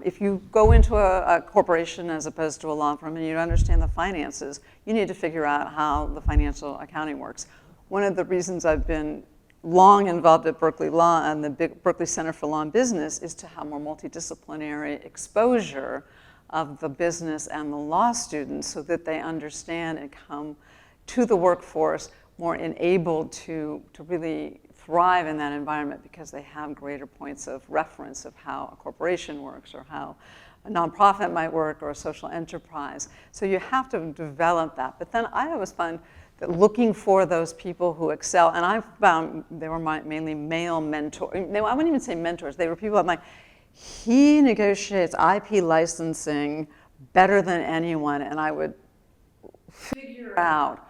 If you go into a corporation as opposed to a law firm and you don't understand the finances, you need to figure out how the financial accounting works. One of the reasons I've been long involved at Berkeley Law and the Berkeley Center for Law and Business is to have more multidisciplinary exposure of the business and the law students so that they understand and come to the workforce more enabled to really thrive in that environment because they have greater points of reference of how a corporation works or how a nonprofit might work or a social enterprise. So you have to develop that. But then I always find that looking for those people who excel, and I found they were mainly male mentors. I wouldn't even say mentors. They were people I'm like, he negotiates IP licensing better than anyone, and I would figure out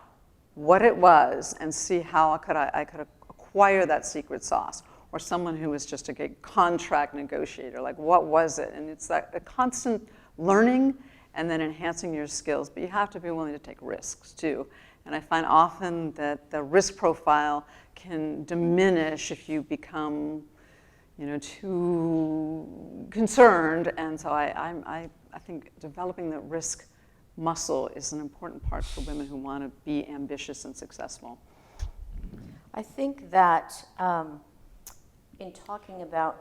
what it was and see how I could acquire that secret sauce. Or someone who was just a contract negotiator, like what was it? And it's that a constant learning and then enhancing your skills, but you have to be willing to take risks too. And I find often that the risk profile can diminish if you become, too concerned. And so I think developing the risk muscle is an important part for women who want to be ambitious and successful. I think that in talking about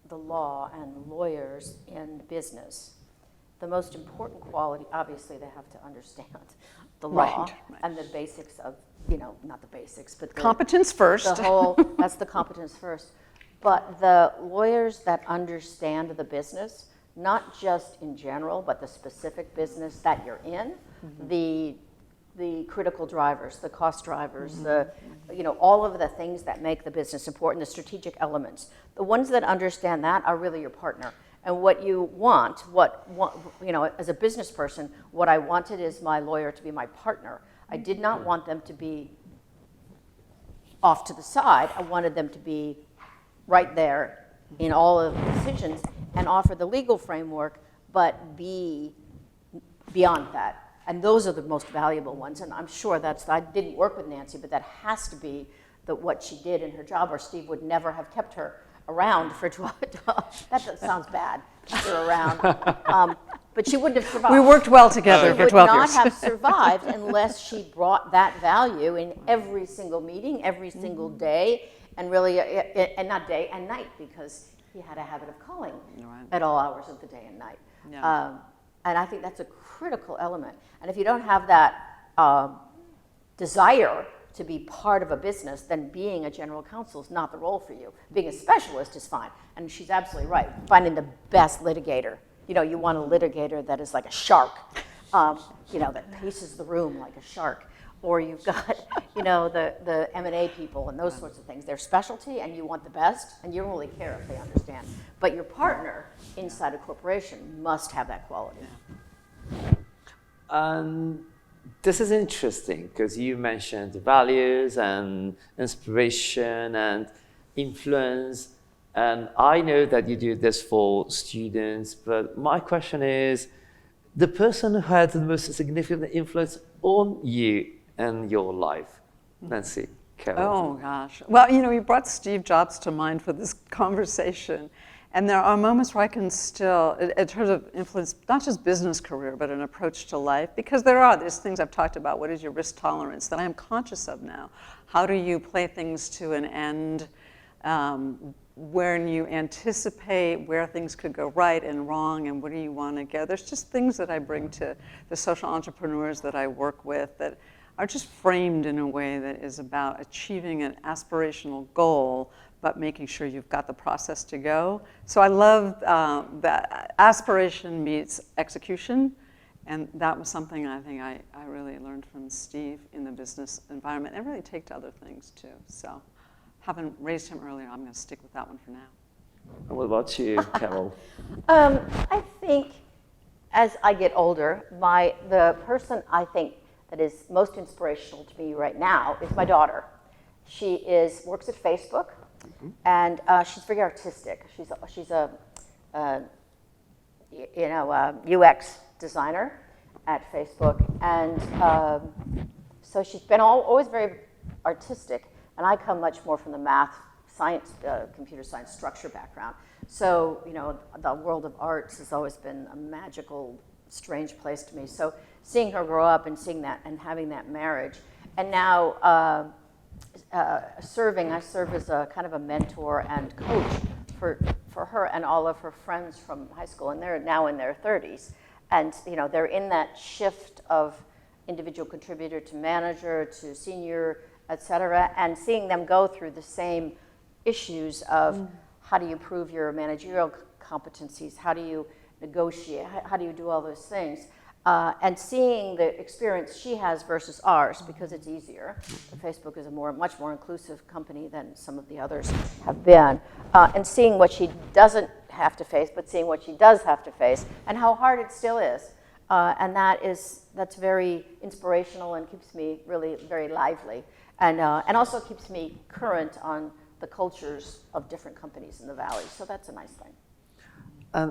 the law and lawyers in business, the most important quality, obviously they have to understand the law and the basics of, not the basics, but competence first. That's the competence first. But the lawyers that understand the business, not just in general, but the specific business that you're in, the critical drivers, the cost drivers, all of the things that make the business important, the strategic elements. The ones that understand that are really your partner. And what you want, as a business person, what I wanted is my lawyer to be my partner. I did not want them to be off to the side. I wanted them to be right there in all of the decisions and offer the legal framework, but be beyond that. And those are the most valuable ones. And I'm sure I didn't work with Nancy, but that has to be what she did in her job, or Steve would never have kept her around for 12. That sounds bad, kept her around. But she wouldn't have survived. We worked well together for 12 years. She would not have survived unless she brought that value in every single meeting, every single day, and really, and not day and night, because he had a habit of calling at all hours of the day and night. Yeah. And I think that's a critical element. And if you don't have that desire to be part of a business, then being a general counsel is not the role for you. Being a specialist is fine. And she's absolutely right. Finding the best litigator. You want a litigator that is like a shark, that paces the room like a shark. Or you've got, the M&A people and those sorts of things. Their specialty, and you want the best, and you don't really care if they understand. But your partner inside a corporation must have that quality. This is interesting because you mentioned values and inspiration and influence. And I know that you do this for students, but my question is, the person who had the most significant influence on you and your life, Nancy, Carol. Oh, gosh. Well, you brought Steve Jobs to mind for this conversation. And there are moments where I can still, in terms of influence, not just business career, but an approach to life, because there's things I've talked about. What is your risk tolerance that I'm conscious of now? How do you play things to an end when you anticipate where things could go right and wrong, and where do you want to go? There's just things that I bring to the social entrepreneurs that I work with that are just framed in a way that is about achieving an aspirational goal, but making sure you've got the process to go. So I love that aspiration meets execution, and that was something I think I really learned from Steve in the business environment, and really take to other things too. So having raised him earlier, I'm going to stick with that one for now. And what about you, Carol? I think as I get older, the person I think that is most inspirational to me right now is my daughter. She works at Facebook, and she's very artistic. She's a UX designer at Facebook, and so she's been always very artistic. And I come much more from the math, science, computer science structure background. So, the world of arts has always been a magical, strange place to me. So seeing her grow up and seeing that and having that marriage, and now I serve as a kind of a mentor and coach for her and all of her friends from high school, and they're now in their 30s. And, they're in that shift of individual contributor to manager to senior, et cetera, and seeing them go through the same issues of how do you prove your managerial competencies, how do you negotiate, how do you do all those things, and seeing the experience she has versus ours, because it's easier. Facebook is a much more inclusive company than some of the others have been, and seeing what she doesn't have to face, but seeing what she does have to face, and how hard it still is. And that's very inspirational and keeps me really very lively. And also keeps me current on the cultures of different companies in the Valley. So that's a nice thing.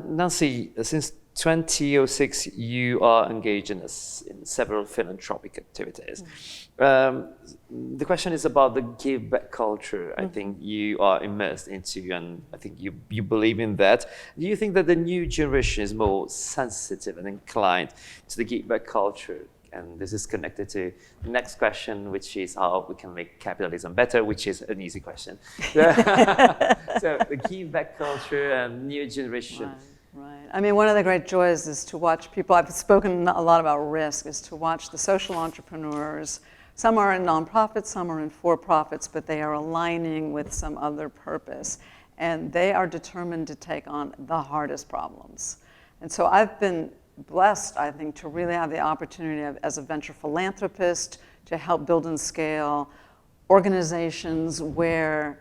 Nancy, since 2006, you are engaged in several philanthropic activities. The question is about the give back culture. I think you are immersed into, and I think you believe in that. Do you think that the new generation is more sensitive and inclined to the give back culture? And this is connected to the next question, which is how we can make capitalism better, which is an easy question. So the give back culture and new generation. Right. I mean, one of the great joys is to watch people, I've spoken a lot about risk, is to watch the social entrepreneurs. Some are in nonprofits, some are in for-profits, but they are aligning with some other purpose. And they are determined to take on the hardest problems. And so I've been blessed, I think, to really have the opportunity as a venture philanthropist to help build and scale organizations where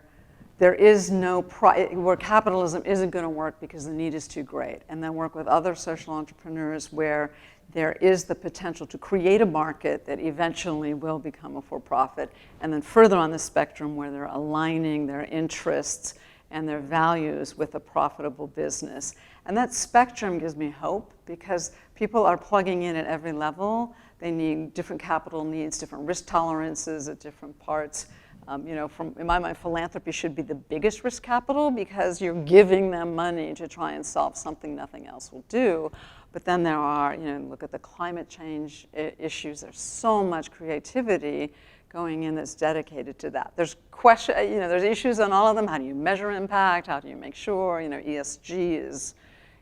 there is where capitalism isn't going to work because the need is too great, and then work with other social entrepreneurs where there is the potential to create a market that eventually will become a for-profit, and then further on the spectrum where they're aligning their interests and their values with a profitable business. And that spectrum gives me hope because people are plugging in at every level. They need different capital needs, different risk tolerances at different parts. In my mind, philanthropy should be the biggest risk capital because you're giving them money to try and solve something nothing else will do. But then there are, look at the climate change issues. There's so much creativity going in that's dedicated to that. There's there's issues on all of them. How do you measure impact? How do you make sure, ESG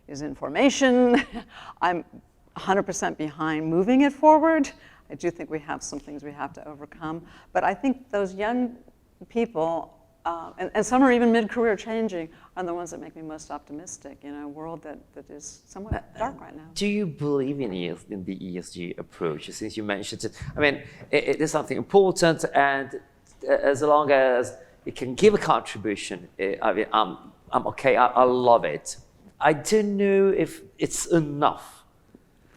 is information. I'm 100% behind moving it forward. I do think we have some things we have to overcome. But I think those young people, and some are even mid-career changing, are the ones that make me most optimistic in a world that is somewhat dark right now. Do you believe in the ESG approach? Since you mentioned it, I mean, it is something important, and as long as it can give a contribution, I mean, I'm okay, I love it. I don't know if it's enough.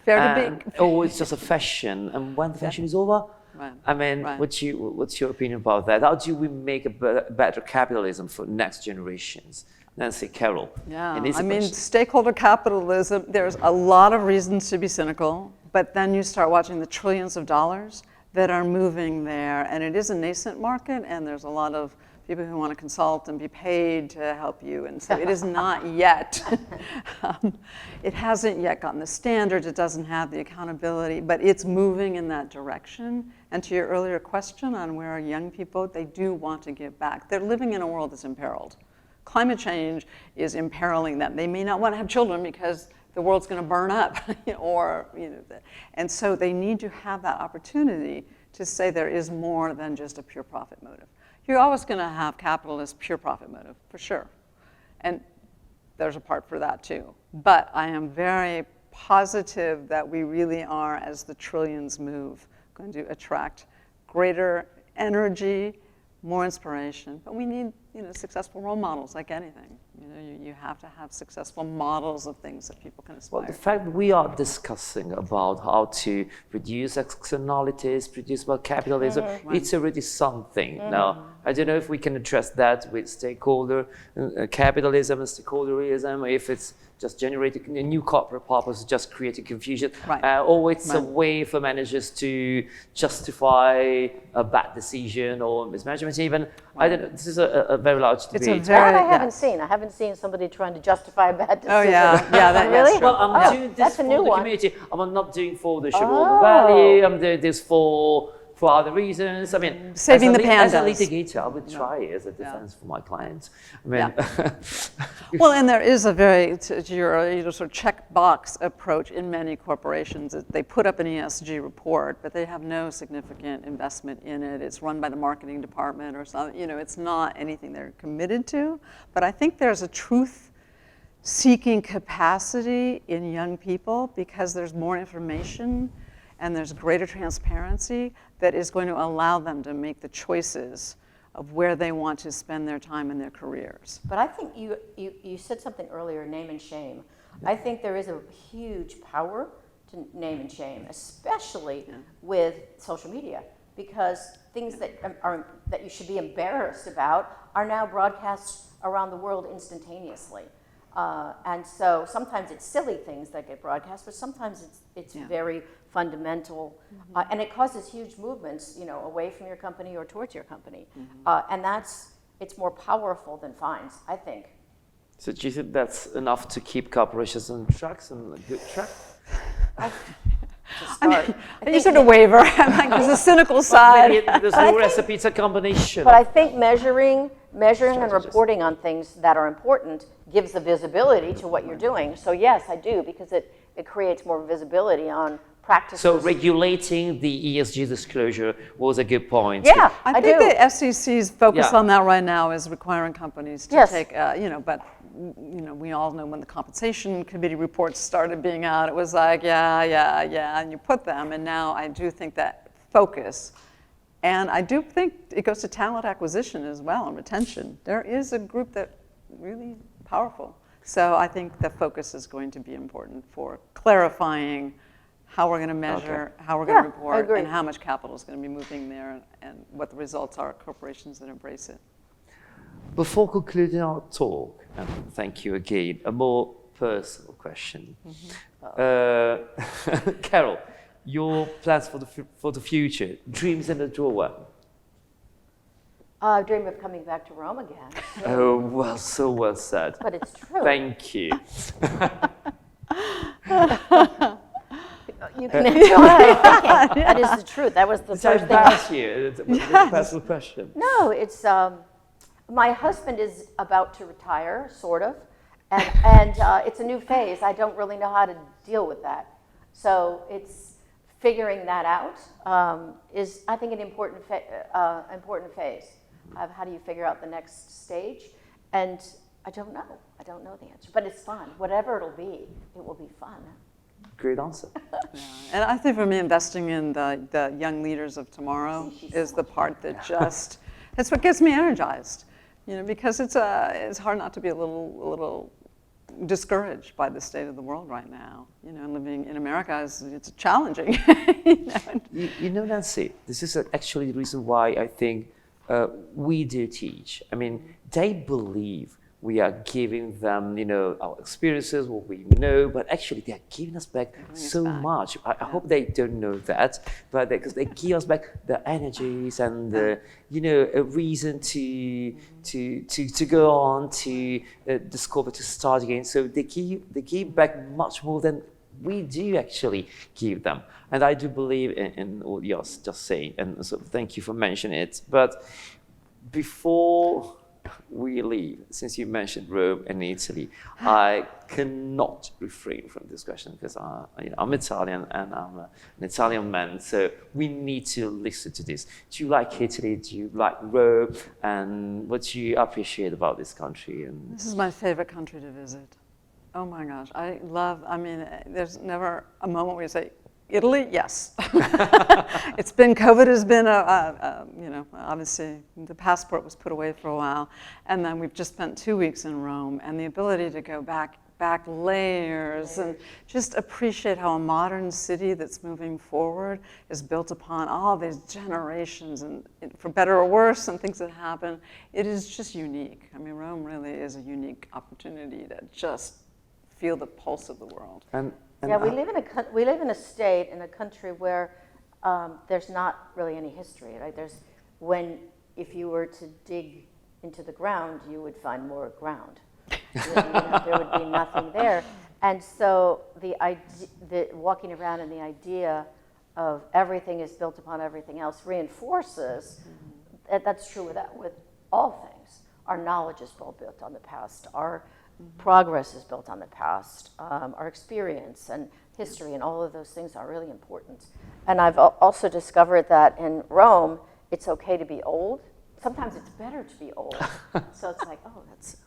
Fair to be. Or it's just a fashion, and when the fashion is over, right. I mean, right. what's your opinion about that? How do we make a better capitalism for next generations? Nancy, Carol. Yeah, I mean, stakeholder capitalism, there's a lot of reasons to be cynical, but then you start watching the trillions of dollars that are moving there, and it is a nascent market, and there's a lot of people who want to consult and be paid to help you, and so it is not yet. It hasn't yet gotten the standards, it doesn't have the accountability, but it's moving in that direction. And to your earlier question on where are young people, they do want to give back. They're living in a world that's imperiled. Climate change is imperiling them. They may not want to have children because the world's going to burn up, and so they need to have that opportunity to say there is more than just a pure profit motive. You're always going to have capitalist pure profit motive, for sure. And there's a part for that too. But I am very positive that we really are, as the trillions move, going to attract greater energy, more inspiration. But we need, successful role models like anything. You have to have successful models of things that people can aspire. Well, the fact that we are discussing about how to reduce externalities, reduce about capitalism, it's already something. Now, I don't know if we can address that with stakeholder capitalism and stakeholderism, if it's just generating a new corporate purpose, just creating confusion, or it's a way for managers to justify a bad decision or mismanagement even. I don't know, this is a very large debate. That I haven't seen. I haven't seen somebody trying to justify a bad decision. Oh yeah, that really? Well, I'm doing this for the community. I'm not doing for the shareholder value. I'm doing this for other reasons. I mean, saving the pandas. As a litigator, I would try as a defense for my clients. I mean, well, and there is a very, to your sort of checkbox approach in many corporations. They put up an ESG report, but they have no significant investment in it. It's run by the marketing department or something. It's not anything they're committed to. But I think there's a truth-seeking capacity in young people because there's more information and there's greater transparency that is going to allow them to make the choices of where they want to spend their time in their careers. But I think you said something earlier, name and shame. I think there is a huge power to name and shame, especially with social media, because things that you should be embarrassed about are now broadcast around the world instantaneously. And so sometimes it's silly things that get broadcast, but sometimes it's very fundamental, and it causes huge movements, away from your company or towards your company, and it's more powerful than fines, I think. So do you think that's enough to keep corporations on tracks and a good track? start. You sort of waver. I'm like, there's a cynical side. There's no recipe, it's a combination. But I think measuring and reporting on things that are important gives the visibility to what you're doing. So yes, I do, because it creates more visibility on practices. So regulating the ESG disclosure was a good point. Yeah, I think the FCC's focus on that right now is requiring companies to take, but we all know when the compensation committee reports started being out, it was like, and you put them. And now I do think that focus, and I do think it goes to talent acquisition as well and retention. There is a group that really powerful. So I think the focus is going to be important for clarifying how we're going to measure, how we're going to report, and how much capital is going to be moving there, and what the results are of corporations that embrace it. Before concluding our talk, and thank you again, a more personal question. Carol, your plans for the future, dreams in the drawer? I dream of coming back to Rome again. Oh, well, so well said. But it's true. Thank you. You can enjoy it. That is the truth. That was the first thing. It's a personal question. No, it's my husband is about to retire, sort of, and it's a new phase. I don't really know how to deal with that. So it's figuring that out is, I think, an important phase of how do you figure out the next stage. And I don't know. I don't know the answer, but it's fun. Whatever it'll be, it will be fun. Great answer. And I think for me, investing in the young leaders of tomorrow is the part that just, it's what gets me energized. Because it's hard not to be a little discouraged by the state of the world right now. Living in America it's challenging. Nancy, this is actually the reason why I think we do teach. I mean, they believe we are giving them, our experiences, what we know, but actually they are giving us back so much. I hope they don't know that, but because they give us back the energies and a reason to go on, to discover, to start again. So they give back much more than we do actually give them. And I do believe in what you're just saying, and so thank you for mentioning it. But before we leave, since you mentioned Rome and Italy, I cannot refrain from this question because I'm Italian and I'm an Italian man, so we need to listen to this. Do you like Italy? Do you like Rome? And what do you appreciate about this country? And this is my favorite country to visit. Oh my gosh, there's never a moment where you say, Italy, yes. COVID has been obviously the passport was put away for a while, and then we've just spent 2 weeks in Rome, and the ability to go back layers and just appreciate how a modern city that's moving forward is built upon all these generations, and for better or worse, and things that happen. It is just unique. I mean, Rome really is a unique opportunity to just feel the pulse of the world. We live in a state, in a country where there's not really any history, right? If you were to dig into the ground, you would find more ground. There would be nothing there. And so the walking around and the idea of everything is built upon everything else reinforces that's true with all things. Our knowledge is all built on the past. Our progress is built on the past. Our experience and history and all of those things are really important. And I've also discovered that in Rome, it's okay to be old. Sometimes it's better to be old. So it's like, oh, that's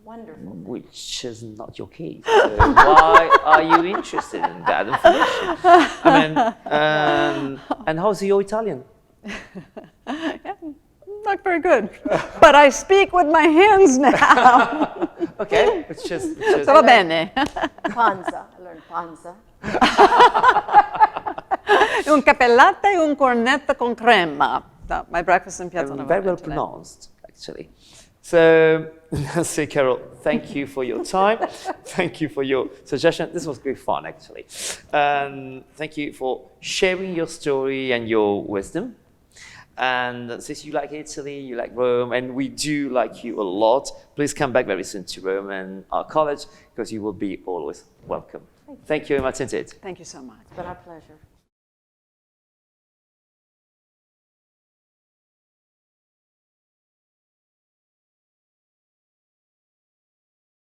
wonderful. Which is not your case. So why are you interested in that information? And how's your Italian? Not very good, but I speak with my hands now. Okay, it's just. So va bene. Panza, I learned panza. Un cappellata e un cornetto con crema. My breakfast in Piazza Navona. Very well pronounced, actually. So, Nancy, Carol, thank you for your time. Thank you for your suggestion. This was great fun, actually. Thank you for sharing your story and your wisdom. And since you like Italy, you like Rome, and we do like you a lot, please come back very soon to Rome and our college, because you will be always welcome. Thank you very much indeed. Thank you so much. It's been our pleasure.